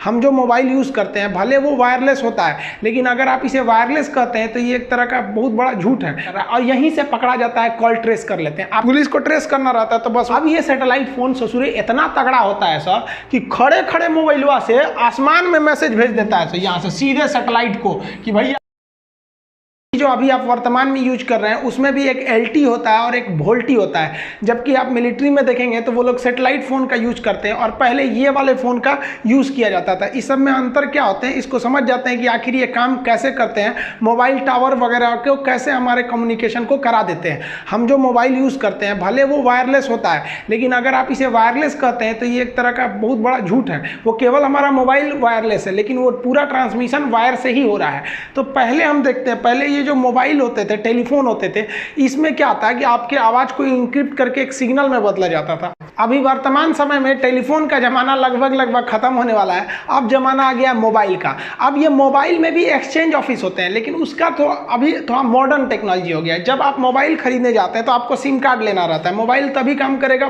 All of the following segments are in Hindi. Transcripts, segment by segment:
हम जो मोबाइल यूज़ करते हैं भले वो वायरलेस होता है, लेकिन अगर आप इसे वायरलेस कहते हैं तो ये एक तरह का बहुत बड़ा झूठ है और यहीं से पकड़ा जाता है, कॉल ट्रेस कर लेते हैं। आप पुलिस को ट्रेस करना रहता है तो बस अब ये सैटेलाइट फोन ससुरे इतना तगड़ा होता है सर कि खड़े खड़े मोबाइलवा से आसमान में मैसेज भेज देता है, यहाँ से सीधे सैटेलाइट को कि भैया जो अभी आप वर्तमान में यूज कर रहे हैं उसमें भी एक LT होता है और एक वोल्टी होता है, जबकि आप मिलिट्री में देखेंगे तो वो लोग सैटेलाइट फ़ोन का यूज करते हैं और पहले ये वाले फ़ोन का यूज़ किया जाता था। इस सब में अंतर क्या होते हैं, इसको समझ जाते हैं कि आखिर ये काम कैसे करते हैं, मोबाइल टावर वगैरह को कैसे हमारे कम्युनिकेशन को करा देते हैं। हम जो मोबाइल यूज़ करते हैं भले वो वायरलेस होता है, लेकिन अगर आप इसे वायरलेस कहते हैं तो ये एक तरह का बहुत बड़ा झूठ है। वो केवल हमारा मोबाइल वायरलेस है, लेकिन वो पूरा ट्रांसमिशन वायर से ही हो रहा है। तो पहले हम देखते हैं, पहले ये जो मोबाइल होते थे, टेलीफोन होते थे, इसमें क्या था कि आपके आवाज़ को इंक्रिप्ट करके एक सिग्नल में बदला जाता था। अभी वर्तमान समय में टेलीफोन का जमाना लगभग खत्म होने वाला है। अब जमाना आ गया मोबाइल का। अब ये मोबाइल में भी एक्सचेंज ऑफिस होते हैं, लेकिन उसका तो अभी थोड़ा मॉडर्न टेक्नोलॉजी हो गया है। जब आप मोबाइल खरीदने जाते हैं तो आपको सिम कार्ड लेना रहता है। मोबाइल तभी काम करेगा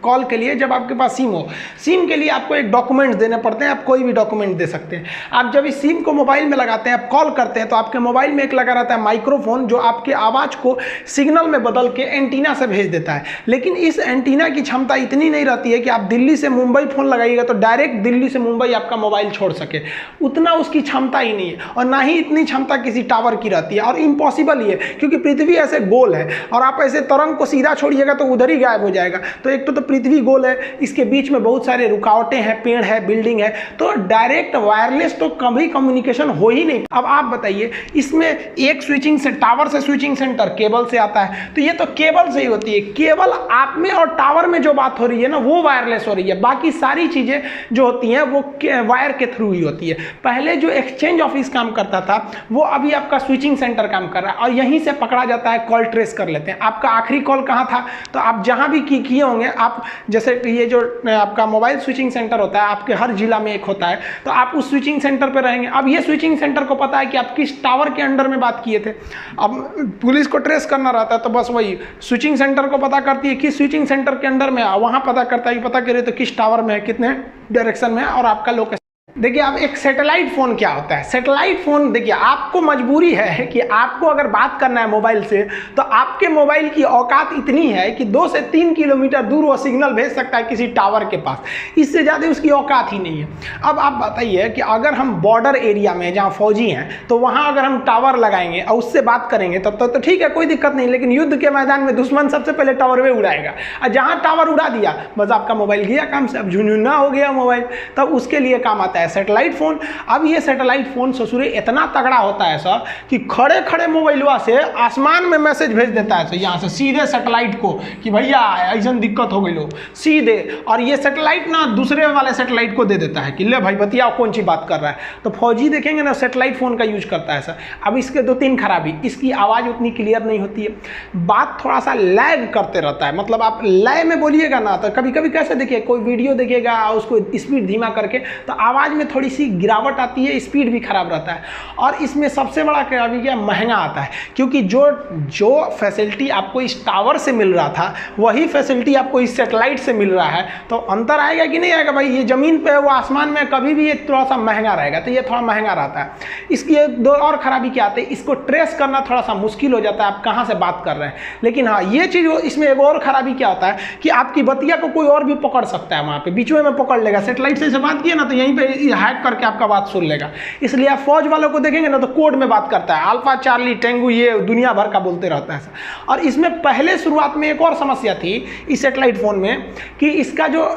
कॉल के लिए जब आपके पास सिम हो। सिम के लिए आपको एक डॉक्यूमेंट देने पड़ते हैं, आप कोई भी डॉक्यूमेंट दे सकते हैं। आप जब इस सिम को मोबाइल में लगाते हैं, आप कॉल करते हैं तो आपके मोबाइल में एक लगा रहता है माइक्रोफोन, जो आपके आवाज़ को सिग्नल में बदल के एंटीना से भेज देता है। लेकिन इस एंटीना की क्षमता इतनी नहीं रहती है कि आप दिल्ली से मुंबई फ़ोन लगाइएगा तो डायरेक्ट दिल्ली से मुंबई आपका मोबाइल छोड़ सके, उतना उसकी क्षमता ही नहीं है। और ना ही इतनी क्षमता किसी टावर की रहती है, और इम्पॉसिबल ही है क्योंकि पृथ्वी ऐसे गोल है और आप ऐसे तरंग को सीधा छोड़िएगा तो उधर ही गायब हो जाएगा। तो एक तो पृथ्वी गोल है, इसके बीच में बहुत सारे रुकावटें हैं, पेड़ है, बिल्डिंग है, तो डायरेक्ट वायरलेस तो कभी कम्युनिकेशन हो ही नहीं। अब आप बताइए, इसमें एक स्विचिंग से टावर से स्विचिंग सेंटर केबल से आता है, तो ये तो केबल से ही होती है। केवल आप में और टावर में जो बात हो रही है ना वो वायरलेस हो रही है, बाकी सारी चीजें जो होती हैं वो वायर के थ्रू ही होती है। पहले जो एक्सचेंज ऑफिस काम करता था वो अभी आपका स्विचिंग सेंटर काम कर रहा है और यहीं से पकड़ा जाता है, कॉल ट्रेस कर लेते हैं। आपका आखिरी कॉल कहाँ था, तो आप जहां भी किए होंगे, आप जैसे ये जो आपका मोबाइल स्विचिंग सेंटर होता है आपके हर जिला में एक होता है, तो आप उस स्विचिंग सेंटर पर रहेंगे। अब ये स्विचिंग सेंटर को पता है कि आप किस टावर के अंडर में बात किए थे। अब पुलिस को ट्रेस करना रहता है तो बस वही स्विचिंग सेंटर को पता करती है कि स्विचिंग सेंटर के अंडर में, वहां पता करता है कि पता करिए तो किस टावर में है, कितने डायरेक्शन में है और आपका लोकेशन। देखिए अब एक सैटेलाइट फ़ोन क्या होता है। सैटेलाइट फ़ोन देखिए, आपको मजबूरी है कि आपको अगर बात करना है मोबाइल से तो आपके मोबाइल की औकात इतनी है कि 2 से 3 किलोमीटर दूर वो सिग्नल भेज सकता है किसी टावर के पास, इससे ज़्यादा उसकी औकात ही नहीं है। अब आप बताइए कि अगर हम बॉर्डर एरिया में जहाँ फौजी हैं तो वहाँ अगर हम टावर लगाएंगे और उससे बात करेंगे तब तो ठीक है, कोई दिक्कत नहीं, लेकिन युद्ध के मैदान में दुश्मन सबसे पहले टावर में उड़ाएगा और जहाँ टावर उड़ा दिया बस आपका मोबाइल गया काम से, अब झुनझुना हो गया मोबाइल, तब उसके लिए काम आता है सैटेलाइट फोन। अब ये सैटेलाइट फोन ससुरे इतना तगड़ा होता है सर कि खड़े खड़े मोबाइलवा से आसमान में मैसेज भेज देता है यहाँ से सीधे सैटेलाइट को कि भैया ऐसा दिक्कत हो गई लो सीधे, और ये सैटेलाइट ना दूसरे वाले सैटेलाइट को दे देता है कि ले भाई बतियाओ कौन सी बात कर रहा है। तो फौजी देखेंगे ना सैटेलाइट फोन का यूज करता है सर। अब इसके 2-3 खराबी, इसकी आवाज़ उतनी क्लियर नहीं होती है, बात थोड़ा सा लैग करते रहता है, मतलब आप लय में बोलिएगा ना तो कभी कभी कैसे देखिए कोई वीडियो देखिएगा उसको स्पीड धीमा करके तो आवाज़ में थोड़ी सी गिरावट आती है, स्पीड भी खराब रहता है। और इसमें सबसे बड़ा खराबी क्या, महंगा आता है, क्योंकि जो फैसिलिटी आपको इस टावर से मिल रहा था वही फैसिलिटी आपको इस सैटेलाइट से मिल रहा है, तो अंतर आएगा कि नहीं आएगा भाई। ये ज़मीन पे वो आसमान में कभी भी ये थोड़ा सा महंगा रहेगा, तो ये थोड़ा महंगा रहता है। इसकी एक दो और खराबी क्या आती है, इसको ट्रेस करना थोड़ा सा मुश्किल हो जाता है, आप कहाँ से बात कर रहे हैं। लेकिन हाँ ये चीज़ इसमें एक और खराबी क्या होता है कि आपकी बतिया को कोई और भी पकड़ सकता है, वहाँ पे बीच में पकड़ लेगा। सैटेलाइट से बात किया ना तो यहीं पे हैक करके आपका बात सुन लेगा। इसलिए आप फौज वालों को देखेंगे ना तो कोड में बात करता है, अल्फा चार्ली टेंगू ये दुनिया भर का बोलते रहता है। और इसमें पहले शुरुआत में एक और समस्या थी इस सैटेलाइट फोन में कि इसका जो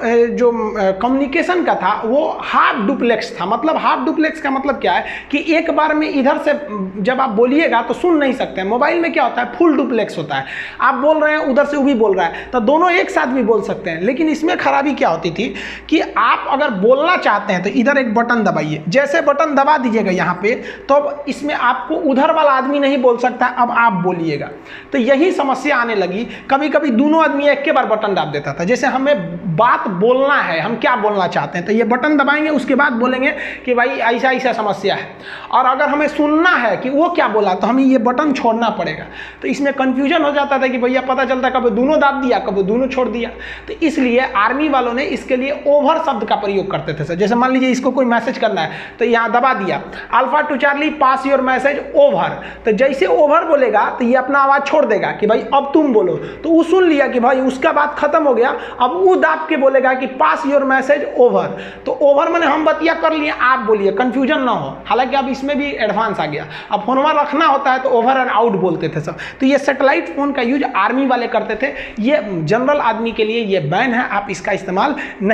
कम्युनिकेशन का था वो हाफ डुप्लेक्स था। मतलब हाफ डुप्लेक्स का मतलब क्या है कि एक बार में इधर से जब आप बोलिएगा तो सुन नहीं सकते। मोबाइल में क्या होता है, फुल डुप्लेक्स होता है, आप बोल रहे हैं उधर से वो भी बोल रहा है, तो दोनों एक साथ भी बोल सकते हैं। लेकिन इसमें खराबी क्या होती थी कि आप अगर बोलना चाहते हैं तो इधर एक बटन दबाइए, जैसे बटन दबा दीजिएगा यहाँ पे तो अब इसमें आपको उधर वाला आदमी नहीं बोल सकता, अब आप बोलिएगा। तो यही समस्या आने लगी, कभी कभी दोनों आदमी एक के बार बटन दाब देता था। जैसे हमें बात बोलना है, हम क्या बोलना चाहते हैं तो ये बटन दबाएंगे, उसके बाद बोलेंगे कि भाई ऐसा ऐसा समस्या है। और अगर हमें सुनना है कि वो क्या बोला तो हमें ये बटन छोड़ना पड़ेगा। तो इसमें कंफ्यूजन हो जाता था कि भैया पता चलता कभी दोनों दाब दिया कभी दोनों छोड़ दिया। तो इसलिए आर्मी वालों ने इसके लिए ओवर शब्द का प्रयोग करते थे सर। जैसे मान लीजिए को कोई मैसेज करना है तो यहाँ दबा दिया, alpha two Charlie pass your message over, तो जैसे ओवर बोलेगा तो ये अपना आवाज़ छोड़ देगा कि भाई अब तुम बोलो, तो वो सुन लिया कि भाई उसका बात खत्म हो गया, अब वो दाब के बोलेगा कि पास योर मैसेज ओवर, तो ओवर मैंने हम बतिया कर लिए, आप बोलिए, कंफ्यूजन ना हो। हालांकि अब इसमें भी एडवांस आ गया, अब फोनवा रखना होता है तो ओवर एंड आउट बोलते थे सब। तो ये सैटेलाइट फोन का यूज आर्मी वाले करते थे, ये जनरल आदमी के लिए ये बैन है, आप इसका इस्तेमाल नहीं